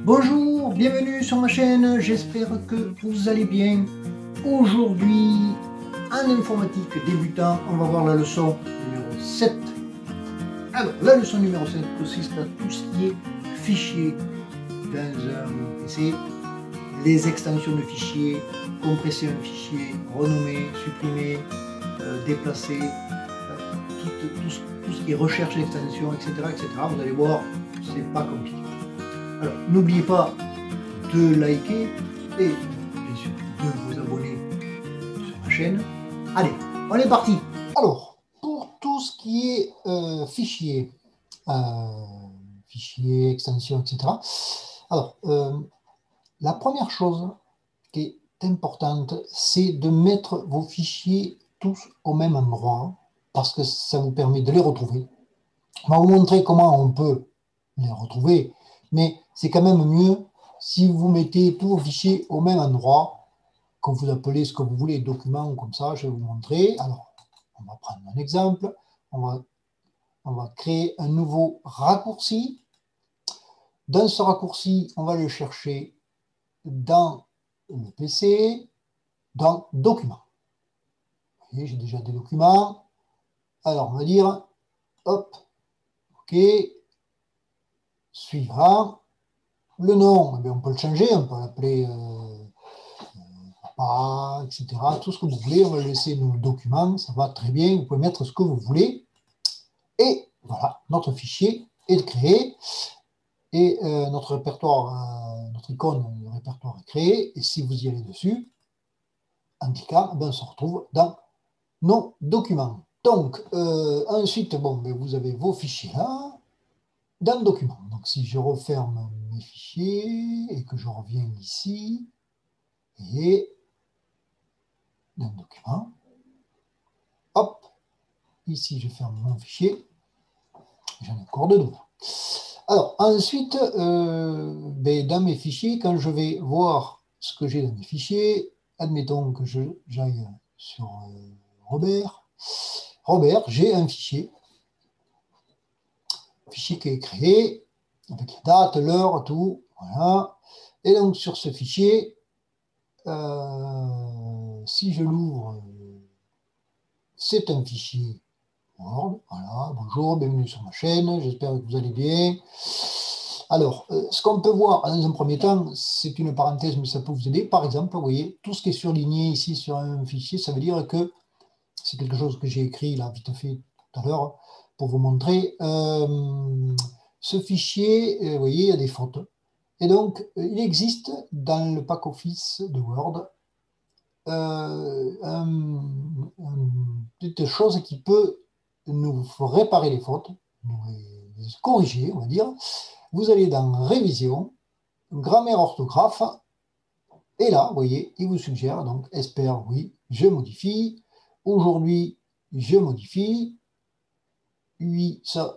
Bonjour, bienvenue sur ma chaîne, j'espère que vous allez bien. Aujourd'hui, en informatique débutant, on va voir la leçon numéro 7. Alors, la leçon numéro 7 consiste à tout ce qui est fichier dans un PC, les extensions de fichiers, compresser un fichier, renommer, supprimer, déplacer, tout ce qui est recherche d'extension, etc., etc. Vous allez voir, c'est pas compliqué. Alors, n'oubliez pas de liker et bien sûr de vous abonner sur ma chaîne. Allez, on est parti. Alors, pour tout ce qui est fichier, extension, etc. Alors, la première chose qui est importante, c'est de mettre vos fichiers tous au même endroit parce que ça vous permet de les retrouver. On va vous montrer comment on peut les retrouver, mais c'est quand même mieux si vous mettez tous vos fichiers au même endroit, quand vous appelez ce que vous voulez, document comme ça, je vais vous montrer. Alors, on va prendre un exemple, on va créer un nouveau raccourci. Dans ce raccourci, on va le chercher dans le PC, dans Documents. Vous voyez, j'ai déjà des documents. Alors, on va dire, hop, OK, suivant. Le nom, eh bien, on peut le changer, on peut l'appeler papa, etc. Tout ce que vous voulez, on va le laisser dans le document, ça va très bien, vous pouvez mettre ce que vous voulez. Et voilà, notre fichier est créé. Et notre répertoire, notre icône, le répertoire est créé. Et si vous y allez dessus, en cliquant, on se retrouve dans nos documents. Donc, ensuite, bon, vous avez vos fichiers là, dans le document. Donc, si je referme mes fichiers et que je reviens ici, et dans le document, hop, ici, je ferme mon fichier, j'en ai encore deux nouveaux. Alors, ensuite, dans mes fichiers, quand je vais voir ce que j'ai dans mes fichiers, admettons que j'aille sur Robert. Robert, j'ai un fichier qui est créé, avec la date, l'heure, tout, voilà. Et donc, sur ce fichier, si je l'ouvre, c'est un fichier Word. Voilà, bonjour, bienvenue sur ma chaîne, j'espère que vous allez bien. Alors, ce qu'on peut voir dans un premier temps, c'est une parenthèse, mais ça peut vous aider. Par exemple, vous voyez, tout ce qui est surligné ici sur un fichier, ça veut dire que c'est quelque chose que j'ai écrit là, vite fait, tout à l'heure, pour vous montrer. Ce fichier, vous voyez, il y a des fautes. Et donc, il existe dans le pack Office de Word une petite chose qui peut nous réparer les fautes, nous les corriger, on va dire. Vous allez dans Révision, Grammaire orthographe, et là, vous voyez, il vous suggère, donc, espère, oui, je modifie. Aujourd'hui, je modifie. Oui, ça,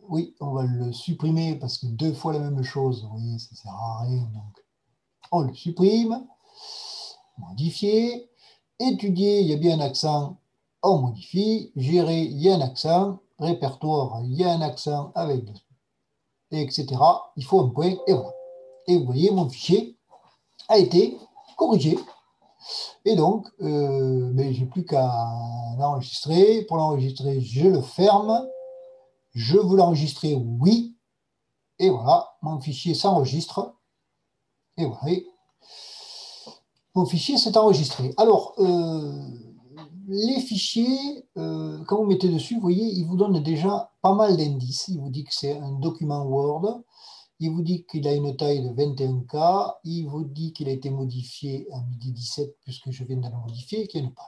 oui, on va le supprimer parce que deux fois la même chose, vous voyez, ça ne sert à rien, donc on le supprime. Modifier. Étudier, il y a bien un accent, on modifie. Gérer, il y a un accent. Répertoire, il y a un accent avec, etc. Il faut un point, et voilà. Et vous voyez, mon fichier a été corrigé. Et donc, je n'ai plus qu'à l'enregistrer. Pour l'enregistrer, je le ferme. Je veux l'enregistrer, oui. Et voilà, mon fichier s'enregistre. Et voilà, mon fichier s'est enregistré. Alors, les fichiers, quand vous mettez dessus, vous voyez, il vous donne déjà pas mal d'indices. Il vous dit que c'est un document Word. Il vous dit qu'il a une taille de 21K. Il vous dit qu'il a été modifié à midi 17, puisque je viens de le modifier, et qu'il y a une page.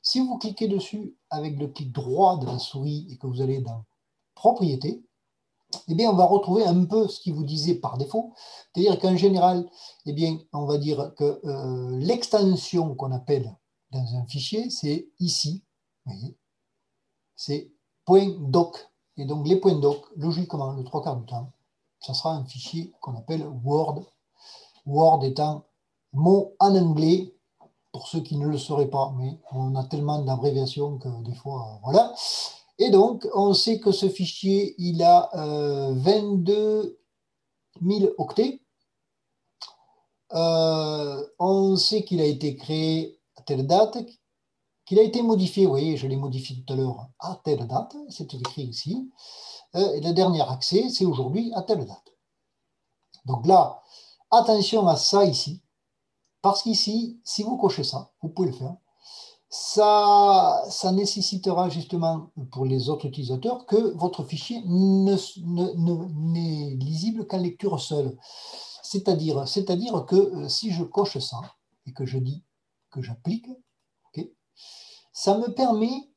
Si vous cliquez dessus avec le clic droit de la souris et que vous allez dans Propriétés, eh bien, on va retrouver un peu ce qu'il vous disait par défaut. C'est-à-dire qu'en général, eh bien, on va dire que l'extension qu'on appelle dans un fichier, c'est ici. Vous voyez, c'est .doc. Et donc, les .doc, logiquement, le trois quarts du temps, ça sera un fichier qu'on appelle Word. Word étant mot en anglais, pour ceux qui ne le sauraient pas, mais on a tellement d'abréviations que des fois, voilà. Et donc, on sait que ce fichier, il a 22 000 octets. On sait qu'il a été créé à telle date, qu'il a été modifié, vous voyez, je l'ai modifié tout à l'heure, à telle date, c'est écrit ici. Et le dernier accès, c'est aujourd'hui à telle date. Donc là, attention à ça ici, parce qu'ici, si vous cochez ça, vous pouvez le faire, ça nécessitera justement pour les autres utilisateurs que votre fichier n'est lisible qu'en lecture seule. C'est-à-dire que si je coche ça et que je dis que j'applique, okay, ça me permet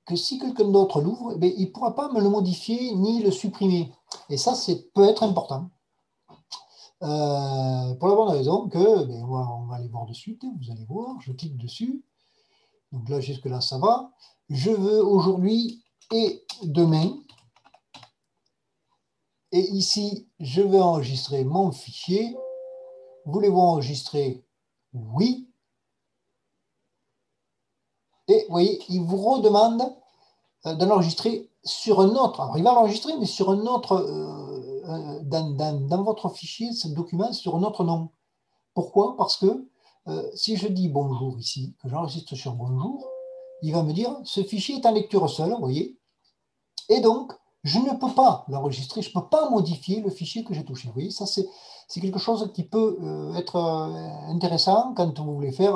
que si quelqu'un d'autre l'ouvre, eh il ne pourra pas me le modifier ni le supprimer. Et ça, peut être important. Pour la bonne raison que, on va aller voir de suite, vous allez voir, je clique dessus. Donc là, jusque-là, ça va. Je veux aujourd'hui et demain. Et ici, je vais enregistrer mon fichier. Voulez-vous enregistrer? Oui. Et vous voyez, il vous redemande de l'enregistrer sur un autre. Alors, il va l'enregistrer, mais sur un autre, dans votre fichier, ce document, sur un autre nom. Pourquoi? Parce que si je dis bonjour ici, que j'enregistre sur bonjour, il va me dire ce fichier est en lecture seule, vous voyez, et donc je ne peux pas l'enregistrer, je ne peux pas modifier le fichier que j'ai touché. Vous voyez, ça c'est quelque chose qui peut être intéressant quand vous voulez faire,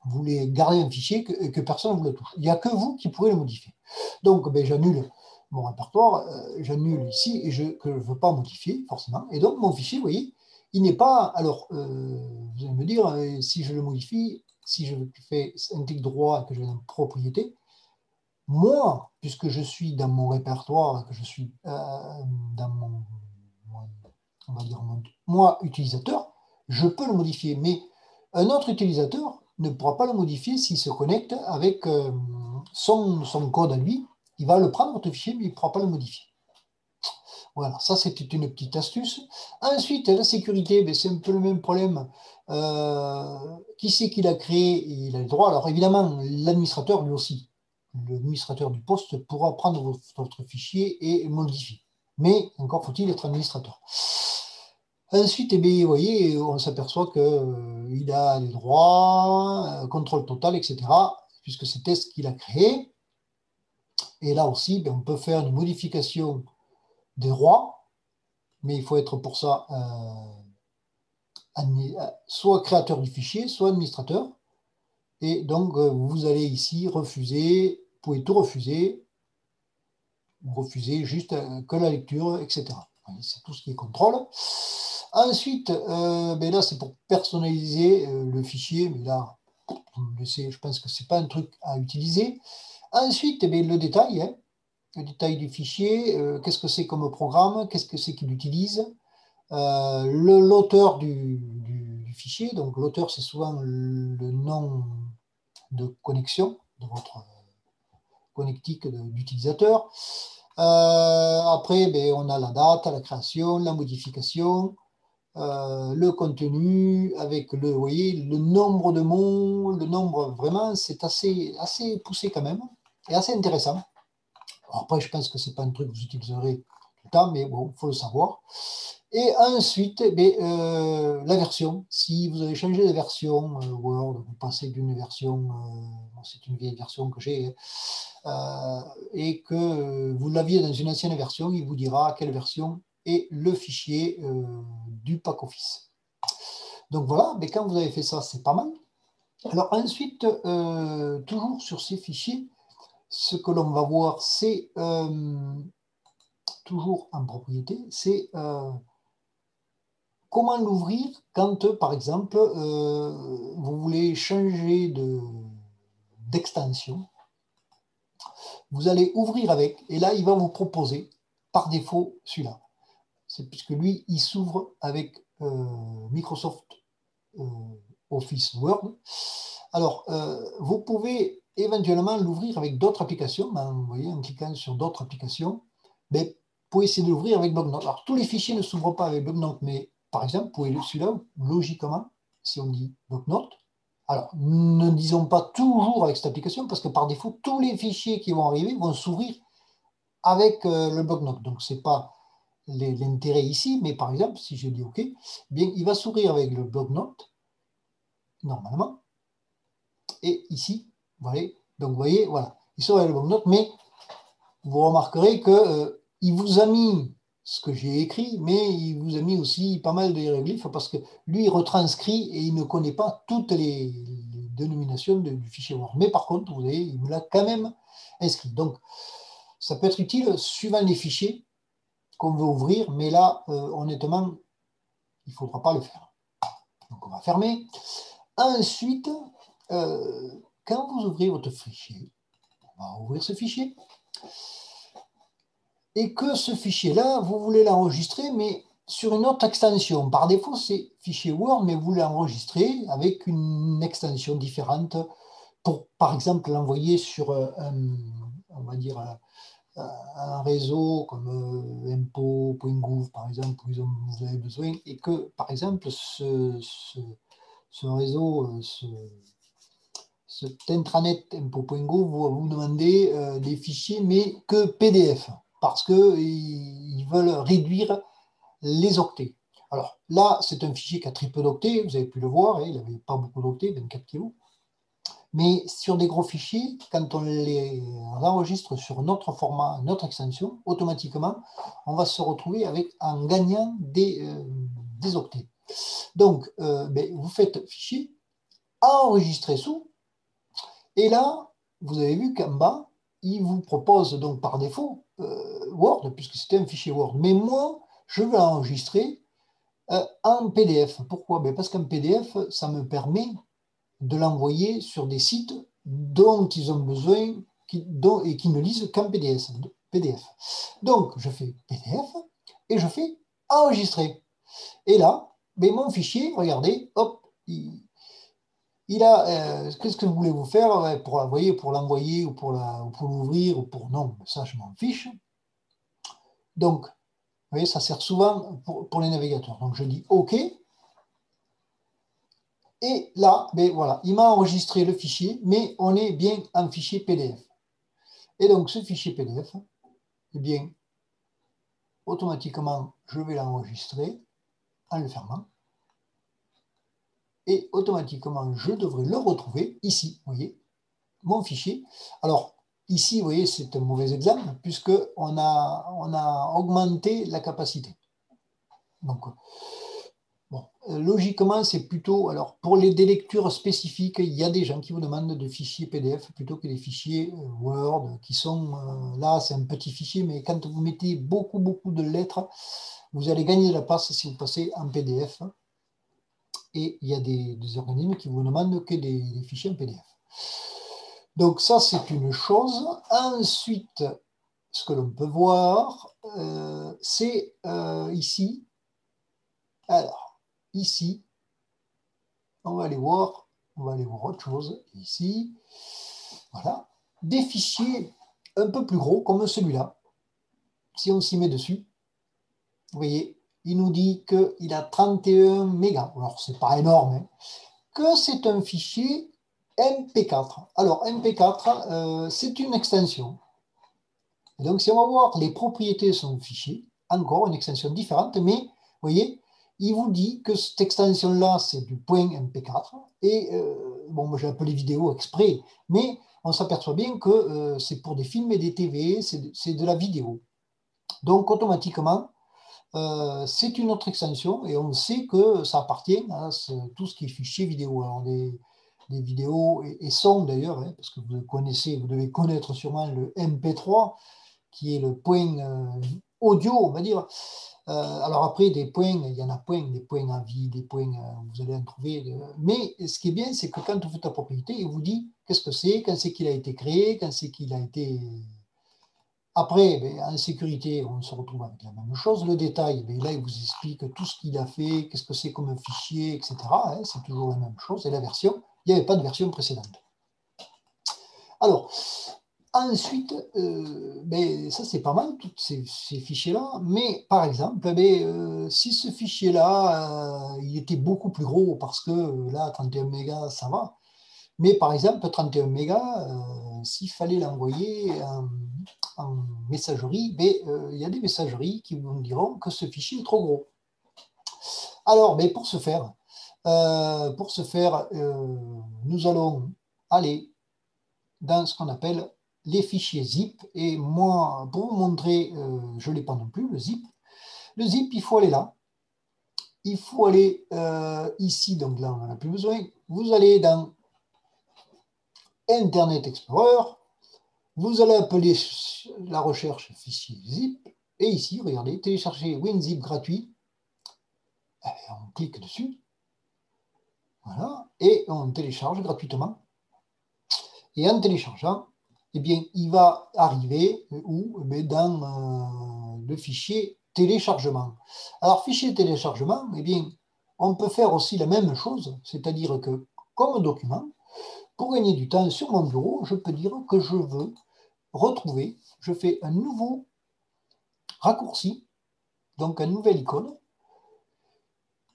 vous voulez garder un fichier que personne ne vous le touche. Il n'y a que vous qui pourrez le modifier. Donc j'annule mon répertoire, j'annule ici et que je ne veux pas modifier forcément. Et donc mon fichier, vous voyez, il n'est pas. Alors, vous allez me dire, si je le modifie, si je fais un clic droit et que je vais dans propriété, moi, puisque je suis dans mon répertoire, que je suis dans on va dire moi, utilisateur, je peux le modifier. Mais un autre utilisateur ne pourra pas le modifier s'il se connecte avec son code à lui. Il va le prendre, votre fichier, mais il ne pourra pas le modifier. Voilà, ça c'était une petite astuce. Ensuite, la sécurité, c'est un peu le même problème. Qui c'est qui l'a créé? Il a le droit. Alors évidemment, l'administrateur lui aussi. L'administrateur du poste pourra prendre votre fichier et le modifier. Mais encore faut-il être administrateur. Ensuite, vous voyez, on s'aperçoit qu'il a les droits, contrôle total, etc., puisque c'était ce qu'il a créé. Et là aussi, on peut faire une modification des droits, mais il faut être pour ça soit créateur du fichier, soit administrateur. Et donc, vous allez ici refuser, vous pouvez tout refuser, ou refuser juste que la lecture, etc. C'est tout ce qui est contrôle. Ensuite, là, c'est pour personnaliser le fichier, mais là, je pense que ce n'est pas un truc à utiliser. Ensuite, le détail, hein, le détail du fichier, qu'est-ce que c'est comme programme, qu'est-ce que c'est qu'il utilise, l'auteur du fichier, donc l'auteur c'est souvent le nom de connexion de votre connectique d'utilisateur. Après, on a la date, la création, la modification, le contenu, avec vous voyez, le nombre de mots, le nombre, vraiment, c'est assez poussé quand même, et assez intéressant. Alors après, je pense que ce n'est pas un truc que vous utiliserez tout le temps, mais bon, il faut le savoir. Et ensuite, la version. Si vous avez changé de version Word, vous passez d'une version, c'est une vieille version que j'ai, et que vous l'aviez dans une ancienne version, il vous dira quelle version est le fichier du pack office. Donc voilà, mais quand vous avez fait ça, c'est pas mal. Alors ensuite, toujours sur ces fichiers, ce que l'on va voir, c'est toujours en propriété, c'est comment l'ouvrir quand, par exemple, vous voulez changer d'extension. Vous allez ouvrir avec, et là, il va vous proposer, par défaut, celui-là. C'est puisque lui, il s'ouvre avec Microsoft Office Word. Alors, vous pouvez éventuellement l'ouvrir avec d'autres applications. Vous voyez, en cliquant sur d'autres applications, mais vous pouvez essayer de l'ouvrir avec BlockNote. Alors, tous les fichiers ne s'ouvrent pas avec BlockNote, mais par exemple, vous pouvez celui-là, logiquement, si on dit BlockNote, alors ne disons pas toujours avec cette application, parce que par défaut, tous les fichiers qui vont arriver vont s'ouvrir avec le BlockNote. Donc, c'est pas l'intérêt ici, mais par exemple, si je dis OK, eh bien, il va s'ouvrir avec le bloc-notes, normalement, et ici, voilà. Donc, vous voyez, voilà, il s'ouvre avec le bloc-notes, mais vous remarquerez qu'il vous a mis ce que j'ai écrit, mais il vous a mis aussi pas mal de hiéroglyphes parce que lui, il retranscrit et il ne connaît pas toutes les dénominations du fichier Word. Mais par contre, vous voyez, il me l'a quand même inscrit. Donc, ça peut être utile suivant les fichiers qu'on veut ouvrir, mais là, honnêtement, il ne faudra pas le faire. Donc, on va fermer. Ensuite, quand vous ouvrez votre fichier, on va ouvrir ce fichier, et que ce fichier-là, vous voulez l'enregistrer, mais sur une autre extension. Par défaut, c'est fichier Word, mais vous l'enregistrez avec une extension différente pour, par exemple, l'envoyer sur on va dire, un réseau comme impo.gouv, par exemple, où vous avez besoin, et que, par exemple, ce réseau, cet intranet impo.gouv va vous demander des fichiers, mais que PDF, parce qu'ils veulent réduire les octets. Alors là, c'est un fichier qui a très peu d'octets, vous avez pu le voir, hein, il n'avait pas beaucoup d'octets, 24 kg. Mais sur des gros fichiers, quand on les enregistre sur notre format, notre extension, automatiquement, on va se retrouver avec, en gagnant des octets. Donc, vous faites fichier, enregistrer sous, et là, vous avez vu qu'en bas, il vous propose donc par défaut Word, puisque c'était un fichier Word. Mais moi, je veux l'enregistrer en PDF. Pourquoi? Parce qu'en PDF, ça me permet de l'envoyer sur des sites dont ils ont besoin et qui ne lisent qu'en PDF. Donc, je fais PDF et je fais enregistrer. Et là, mon fichier, regardez, hop, il a, qu'est-ce que voulez-vous faire pour l'envoyer, ou pour l'ouvrir, ou pour non, ça je m'en fiche. Donc, vous voyez, ça sert souvent pour les navigateurs. Donc je dis OK. Et là, voilà, il m'a enregistré le fichier, mais on est bien en fichier PDF. Et donc ce fichier PDF, eh bien, automatiquement, je vais l'enregistrer en le fermant. Et automatiquement, je devrais le retrouver ici, vous voyez, mon fichier. Alors, ici, vous voyez, c'est un mauvais exemple, puisqu'on a augmenté la capacité. Donc, bon, logiquement, c'est plutôt... Alors, pour des lectures spécifiques, il y a des gens qui vous demandent de fichiers PDF plutôt que des fichiers Word, qui sont... là, c'est un petit fichier, mais quand vous mettez beaucoup, beaucoup de lettres, vous allez gagner de la place si vous passez en PDF. Et il y a des organismes qui vous demandent que des fichiers en PDF. Donc ça, c'est une chose. Ensuite, ce que l'on peut voir, c'est ici. Alors, ici, on va aller voir autre chose. Ici, voilà. Des fichiers un peu plus gros, comme celui-là. Si on s'y met dessus, vous voyez, il nous dit qu'il a 31 mégas. Alors, c'est pas énorme, hein, que c'est un fichier MP4. Alors, MP4, c'est une extension. Et donc, si on va voir les propriétés de son fichier, encore une extension différente, mais vous voyez, il vous dit que cette extension-là, c'est du point MP4. Et bon, moi j'ai appelé vidéo exprès, mais on s'aperçoit bien que c'est pour des films et des TV, c'est de la vidéo. Donc, automatiquement, c'est une autre extension et on sait que ça appartient à tout ce qui est fichier vidéo. Alors, des vidéos et sons d'ailleurs, hein, parce que vous devez connaître sûrement le MP3, qui est le point audio, on va dire. Alors après, des points, il y en a des points à vie, des points, vous allez en trouver. Mais ce qui est bien, c'est que quand vous faites la propriété, il vous dit qu'est-ce que c'est, quand c'est qu'il a été créé, quand c'est qu'il a été... Après, en sécurité, on se retrouve avec la même chose. Le détail, là, il vous explique tout ce qu'il a fait, qu'est-ce que c'est comme un fichier, etc. Hein, c'est toujours la même chose. Et la version, il n'y avait pas de version précédente. Alors, ensuite, ça c'est pas mal, tous ces fichiers-là, mais par exemple, si ce fichier-là, il était beaucoup plus gros, parce que là, 31 mégas, ça va, mais par exemple, 31 mégas, s'il fallait l'envoyer en messagerie, mais il y a des messageries qui vous diront que ce fichier est trop gros. Alors, mais pour ce faire, nous allons aller dans ce qu'on appelle les fichiers zip. Et moi, pour vous montrer, je ne l'ai pas non plus, le zip. Le zip, il faut aller là. Il faut aller ici, donc là, on n'en a plus besoin. Vous allez dans Internet Explorer. Vous allez appeler la recherche fichier zip. Et ici, regardez, télécharger WinZip gratuit. On clique dessus. Voilà. Et on télécharge gratuitement. Et en téléchargeant, eh bien, il va arriver où? Dans le fichier téléchargement. Alors, fichier téléchargement, eh bien, on peut faire aussi la même chose, c'est-à-dire que, comme document, pour gagner du temps sur mon bureau, je peux dire que je veux retrouver, je fais un nouveau raccourci, donc une nouvelle icône,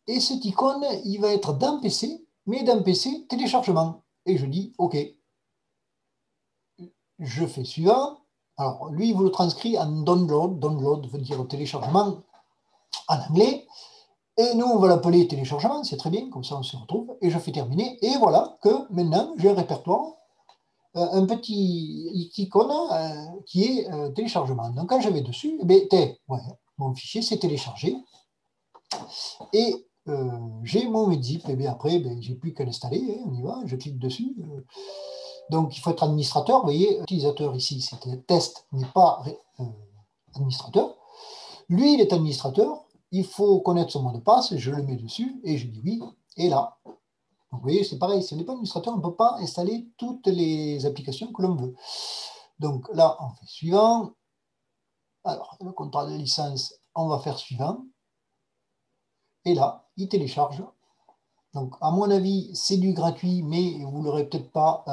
et cette icône, il va être dans PC, mais dans PC téléchargement. Et je dis OK. Je fais suivant. Alors, lui, il vous le transcrit en download. Download veut dire téléchargement en anglais. Et nous, on va l'appeler téléchargement, c'est très bien, comme ça on se retrouve. Et je fais terminer. Et voilà que maintenant, j'ai un répertoire, un petit icône qui est téléchargement. Donc, quand je vais dessus, eh bien, ouais, mon fichier s'est téléchargé. Et j'ai mon WinZip. Et bien après, j'ai plus qu'à l'installer. On y va, je clique dessus. Donc, il faut être administrateur. Vous voyez, utilisateur ici, c'était test, n'est pas administrateur. Lui, il est administrateur. Il faut connaître son mot de passe. Je le mets dessus et je dis oui. Et là, donc, vous voyez, c'est pareil. Si on n'est pas administrateur, on ne peut pas installer toutes les applications que l'on veut. Donc là, on fait suivant. Alors, le contrat de licence, on va faire suivant. Et là, il télécharge. Donc, à mon avis, c'est du gratuit, mais vous ne l'aurez peut-être pas.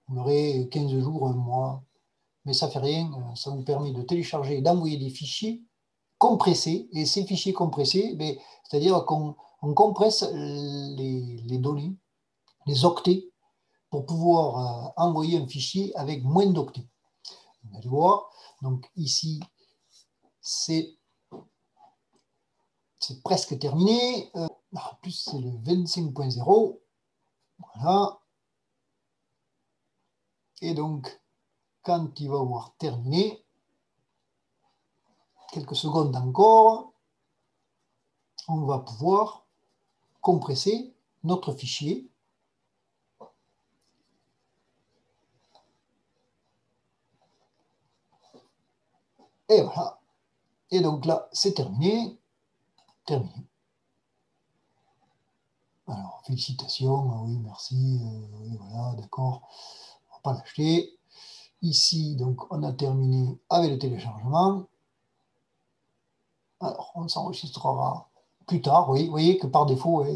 Vous l'aurez 15 jours, un mois. Mais ça ne fait rien. Ça vous permet de télécharger et d'envoyer des fichiers compressés. Et ces fichiers compressés, c'est-à-dire qu'on compresse les données, les octets, pour pouvoir envoyer un fichier avec moins d'octets. Vous allez voir. Donc, ici, c'est presque terminé. En plus, c'est le 25.0. Voilà. Et donc, quand il va avoir terminé, quelques secondes encore, on va pouvoir compresser notre fichier. Et voilà. Et donc là, c'est terminé. Terminé. Alors, félicitations, oui, merci, oui, voilà, d'accord, on ne va pas l'acheter. Ici, donc, on a terminé avec le téléchargement. Alors, on s'enregistrera plus tard, oui, vous voyez que par défaut,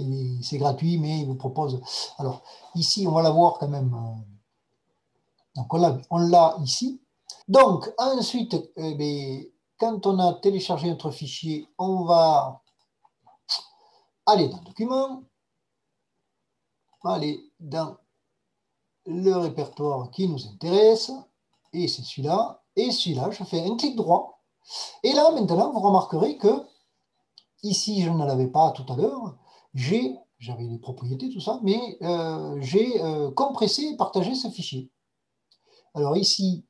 c'est gratuit, mais il vous propose... Alors, ici, on va l'avoir quand même. Donc, on l'a ici. Donc, ensuite, quand on a téléchargé notre fichier, on va aller dans Documents, aller dans le répertoire qui nous intéresse, et c'est celui-là, et celui-là, je fais un clic droit. Et là, maintenant, vous remarquerez que, ici, je ne l'avais pas tout à l'heure, j'avais les propriétés, tout ça, mais j'ai compressé et partagé ce fichier. Alors ici,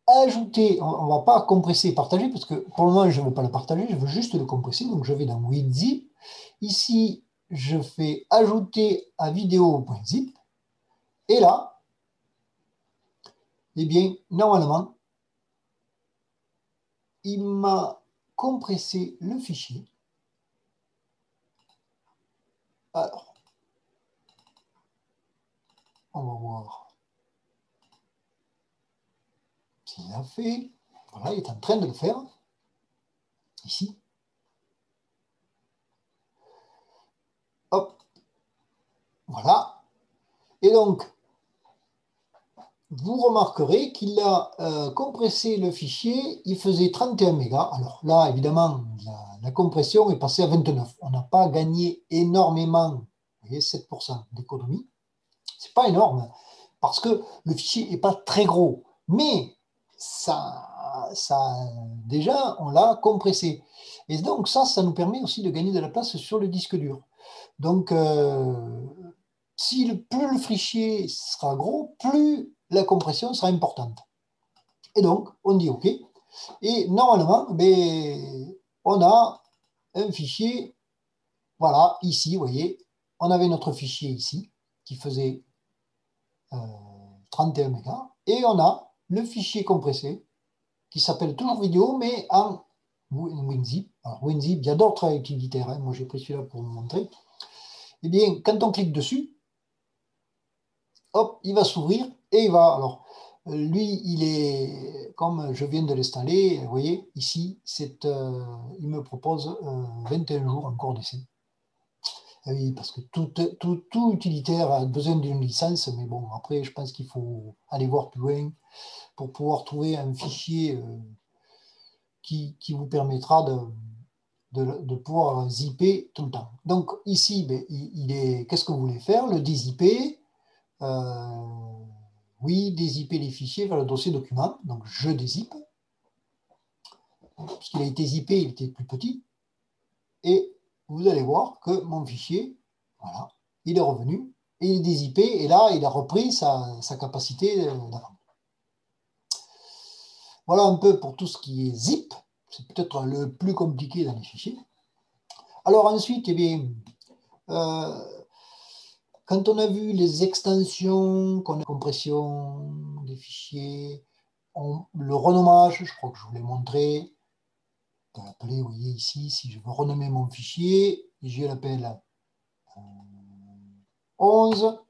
ajouter, on ne va pas compresser et partager, parce que pour le moment, je ne veux pas le partager, je veux juste le compresser, donc je vais dans WinZip. Ici, je fais ajouter à vidéo.zip, et là, eh bien, normalement, il m'a compressé le fichier. Alors, on va voir s'il a fait. Voilà, il est en train de le faire. Ici. Hop. Voilà. Et donc, vous remarquerez qu'il a compressé le fichier, il faisait 31 mégas. Alors là, évidemment, la compression est passée à 29. On n'a pas gagné énormément, vous voyez, 7% d'économie. C'est pas énorme, parce que le fichier n'est pas très gros. Mais déjà, on l'a compressé. Et donc ça nous permet aussi de gagner de la place sur le disque dur. Donc, plus le fichier sera gros, plus la compression sera importante. Et donc, on dit OK. Et normalement, on a un fichier, voilà, ici, vous voyez, on avait notre fichier ici, qui faisait 31 mégas, et on a le fichier compressé, qui s'appelle toujours vidéo, mais en WinZip. Alors, WinZip, il y a d'autres utilitaires, hein. Moi j'ai pris celui-là pour vous montrer. Eh bien, quand on clique dessus, hop, il va s'ouvrir, et il va, alors, lui, il est, comme je viens de l'installer, vous voyez, ici, il me propose 21 jours encore d'essai. Oui, parce que tout utilitaire a besoin d'une licence, mais bon, après, je pense qu'il faut aller voir plus loin pour pouvoir trouver un fichier qui vous permettra de pouvoir zipper tout le temps. Donc ici, qu'est-ce que vous voulez faire? Le dézipper. Oui, dézipper les fichiers vers le dossier document. Donc je dézippe. Puisqu'il a été zippé, il était plus petit. Et vous allez voir que mon fichier, voilà, il est revenu, et il est dézippé, et là, il a repris sa capacité d'avant. Voilà un peu pour tout ce qui est zip. C'est peut-être le plus compliqué dans les fichiers. Alors ensuite, eh bien, quand on a vu les extensions, qu'on a compression des fichiers, le renommage, je crois que je vous l'ai montré. On peut l'appeler, vous voyez ici, si je veux renommer mon fichier, je l'appelle 11.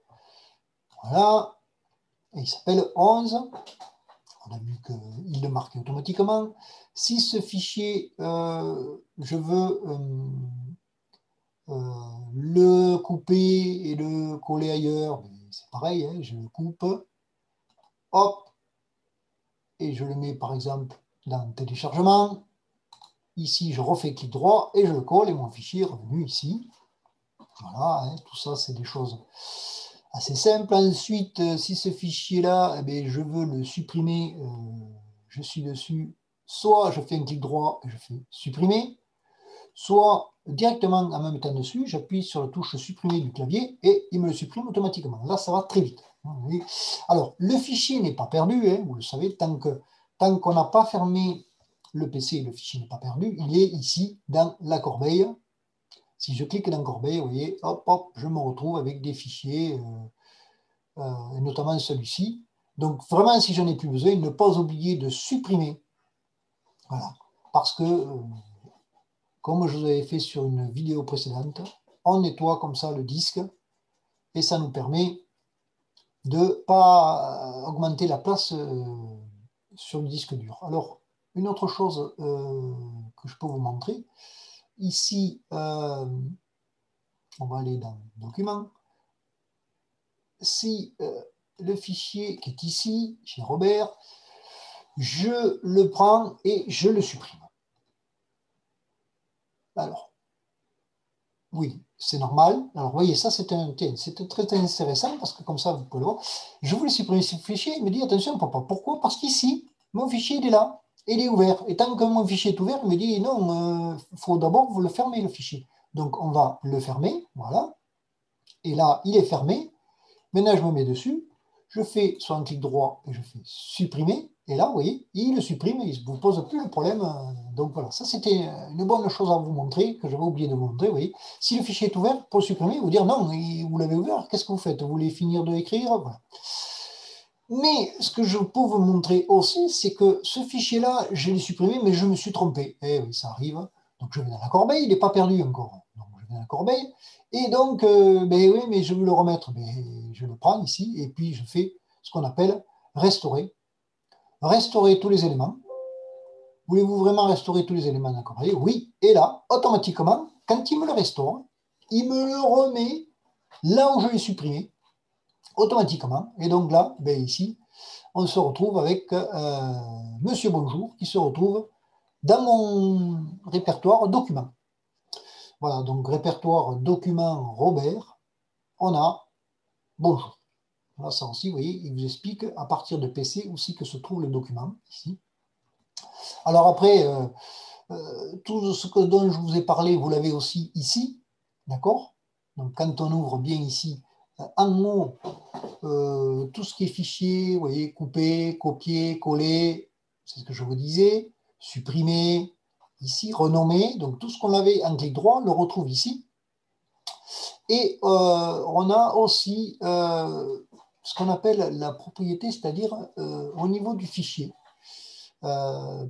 Voilà, et il s'appelle 11. On a vu qu'il le marquait automatiquement. Si ce fichier, je veux le couper et le coller ailleurs, c'est pareil, hein, je le coupe, hop, et je le mets par exemple dans téléchargement. Ici, je refais clic droit et je le colle et mon fichier est revenu ici. Voilà, hein, tout ça, c'est des choses assez simples. Ensuite, si ce fichier-là, eh je veux le supprimer, je suis dessus, soit je fais un clic droit et je fais supprimer, soit directement en même temps dessus, j'appuie sur la touche supprimer du clavier et il me le supprime automatiquement. Là, ça va très vite. Alors, le fichier n'est pas perdu, hein, vous le savez, tant qu'on n'a pas fermé le PC, le fichier n'est pas perdu, il est ici dans la corbeille. Si je clique dans la corbeille, vous voyez, hop, hop, je me retrouve avec des fichiers, notamment celui-ci. Donc, vraiment, si je n'en ai plus besoin, ne pas oublier de supprimer. Voilà. Parce que comme je vous avais fait sur une vidéo précédente, on nettoie comme ça le disque et ça nous permet de ne pas augmenter la place sur le disque dur. Alors, une autre chose que je peux vous montrer, ici, on va aller dans Documents. Si le fichier qui est ici, chez Robert, je le prends et je le supprime. Alors, oui, c'est normal. Alors, vous voyez, ça, c'est très intéressant parce que comme ça, vous pouvez le voir. Je voulais supprimer ce fichier. Il me dit, attention, papa, pourquoi? Parce qu'ici, mon fichier, il est là. Il est ouvert. Et tant que mon fichier est ouvert, il me dit, non, il faut d'abord vous le fermer, le fichier. Donc, on va le fermer. Voilà. Et là, il est fermé. Maintenant, je me mets dessus. Je fais soit un clic droit et je fais supprimer. Et là, vous voyez, il le supprime et il ne vous pose plus le problème. Donc voilà, ça c'était une bonne chose à vous montrer, que j'avais oublié de vous montrer. Vous voyez. Si le fichier est ouvert, pour le supprimer, vous dire non, vous l'avez ouvert, qu'est-ce que vous faites? Vous voulez finir de l'écrire? Voilà. Mais ce que je peux vous montrer aussi, c'est que ce fichier-là, je l'ai supprimé, mais je me suis trompé. Eh oui, ça arrive. Donc je vais dans la corbeille, il n'est pas perdu encore. Donc je vais dans la corbeille. Et donc, oui, mais je veux le remettre. Mais je le prends ici, et puis je fais ce qu'on appelle restaurer. Restaurer tous les éléments. Voulez-vous vraiment restaurer tous les éléments d'un corbeille? Oui. Et là, automatiquement, quand il me le restaure, il me le remet là où je l'ai supprimé, automatiquement. Et donc là, ici, on se retrouve avec Monsieur Bonjour qui se retrouve dans mon répertoire document. Voilà, donc répertoire document Robert, on a Bonjour. Voilà, ça aussi, vous voyez, il vous explique à partir de PC aussi que se trouve le document, ici. Alors après, tout ce dont je vous ai parlé, vous l'avez aussi ici, d'accord? Donc quand on ouvre bien ici, en haut, tout ce qui est fichier, vous voyez, couper, copier, coller, c'est ce que je vous disais, supprimer, ici, renommer, donc tout ce qu'on avait en clic droit, on le retrouve ici. Et on a aussi ce qu'on appelle la propriété, c'est-à-dire au niveau du fichier.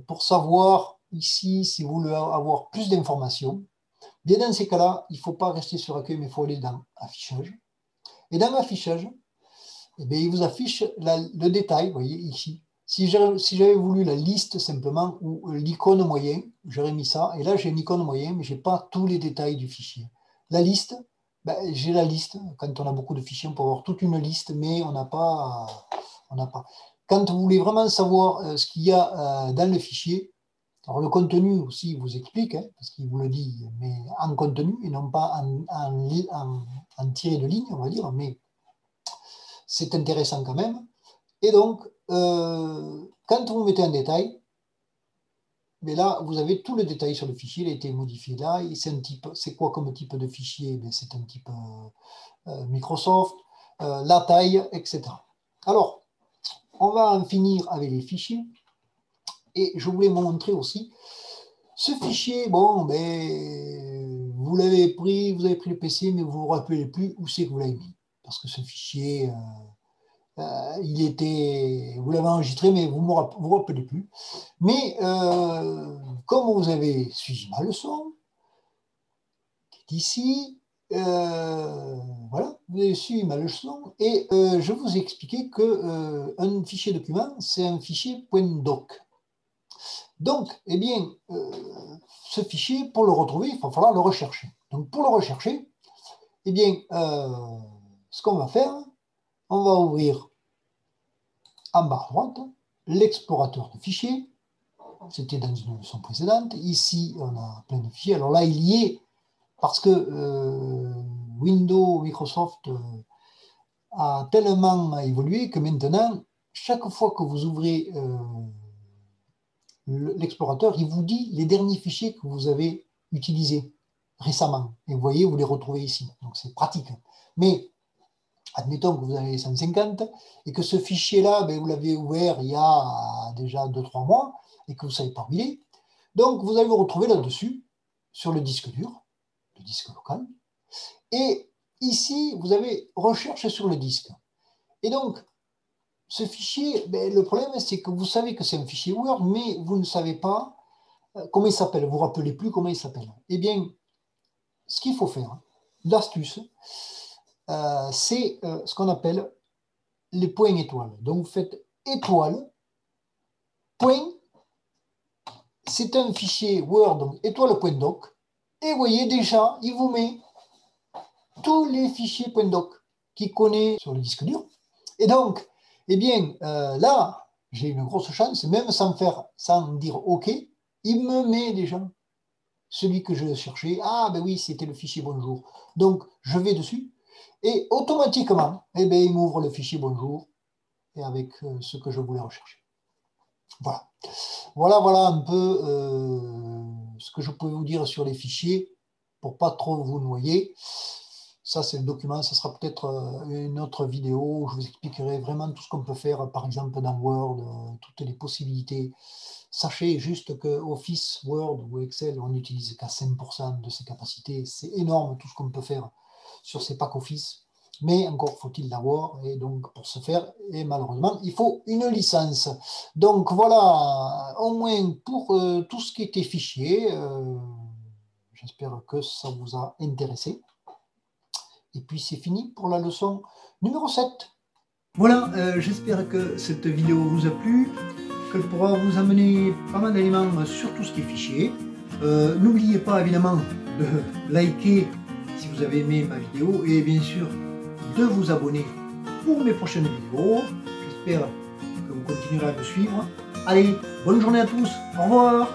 Pour savoir ici si vous voulez avoir plus d'informations, bien dans ces cas-là, il ne faut pas rester sur accueil, mais il faut aller dans affichage. Et dans l'affichage, eh bien, il vous affiche le détail, vous voyez ici. Si j'avais voulu la liste simplement ou l'icône moyen, j'aurais mis ça. Et là, j'ai une icône moyen, mais je n'ai pas tous les détails du fichier. La liste, ben, j'ai la liste. Quand on a beaucoup de fichiers, on peut avoir toute une liste, mais on n'a pas. Quand vous voulez vraiment savoir ce qu'il y a dans le fichier, alors le contenu aussi vous explique, hein, parce qu'il vous le dit, mais en contenu et non pas en tiré de ligne, on va dire, mais c'est intéressant quand même. Et donc, quand vous mettez un détail, mais là, vous avez tout le détail sur le fichier, il a été modifié là. C'est quoi comme type de fichier? C'est un type Microsoft, la taille, etc. Alors, on va en finir avec les fichiers. Et je voulais vous montrer aussi ce fichier. Bon, ben, vous l'avez pris, vous avez pris le PC, mais vous ne vous rappelez plus où c'est que vous l'avez mis. Parce que ce fichier, vous l'avez enregistré, mais vous ne vous rappelez plus. Mais comme vous avez suivi ma leçon, qui est ici, voilà, vous avez suivi ma leçon, et je vous ai expliqué qu'un fichier document, c'est un fichier .doc. Donc, eh bien, ce fichier, pour le retrouver, il va falloir le rechercher. Donc, pour le rechercher, eh bien, ce qu'on va faire, on va ouvrir en bas à droite l'explorateur de fichiers. C'était dans une leçon précédente. Ici, on a plein de fichiers. Alors là, il y est parce que Windows, Microsoft a tellement évolué que maintenant, chaque fois que vous ouvrez l'explorateur, il vous dit les derniers fichiers que vous avez utilisés récemment. Et vous voyez, vous les retrouvez ici. Donc c'est pratique. Mais admettons que vous avez 150 et que ce fichier-là, ben, vous l'avez ouvert il y a déjà 2-3 mois et que vous ne savez pas où il est. Donc vous allez vous retrouver là-dessus, sur le disque dur, le disque local. Et ici, vous avez recherche sur le disque. Et donc, ce fichier, ben, le problème, c'est que vous savez que c'est un fichier Word, mais vous ne savez pas comment il s'appelle. Vous ne vous rappelez plus comment il s'appelle. Eh bien, ce qu'il faut faire, l'astuce, c'est ce qu'on appelle les points étoiles. Donc, vous faites étoile, point, c'est un fichier Word, donc étoile.doc, et vous voyez déjà, il vous met tous les fichiers .doc qu'il connaît sur le disque dur. Et donc, eh bien, là, j'ai une grosse chance, même sans dire OK, il me met déjà celui que je cherchais. Ah, ben oui, c'était le fichier bonjour. Donc, je vais dessus, et automatiquement, eh bien, il m'ouvre le fichier bonjour, et avec ce que je voulais rechercher. Voilà. Voilà un peu ce que je pouvais vous dire sur les fichiers, pour pas trop vous noyer. Ça, c'est le document, ça sera peut-être une autre vidéo où je vous expliquerai vraiment tout ce qu'on peut faire, par exemple dans Word, toutes les possibilités. Sachez juste que Office, Word ou Excel, on n'utilise qu'à 5% de ses capacités. C'est énorme tout ce qu'on peut faire sur ces packs Office. Mais encore faut-il l'avoir, et donc pour ce faire, et malheureusement, il faut une licence. Donc voilà, au moins pour tout ce qui était fichier, j'espère que ça vous a intéressé. Et puis c'est fini pour la leçon numéro 7. Voilà, j'espère que cette vidéo vous a plu, qu'elle pourra vous amener pas mal d'éléments sur tout ce qui est fichier. N'oubliez pas évidemment de liker si vous avez aimé ma vidéo, et bien sûr de vous abonner pour mes prochaines vidéos. J'espère que vous continuerez à me suivre. Allez, bonne journée à tous, au revoir.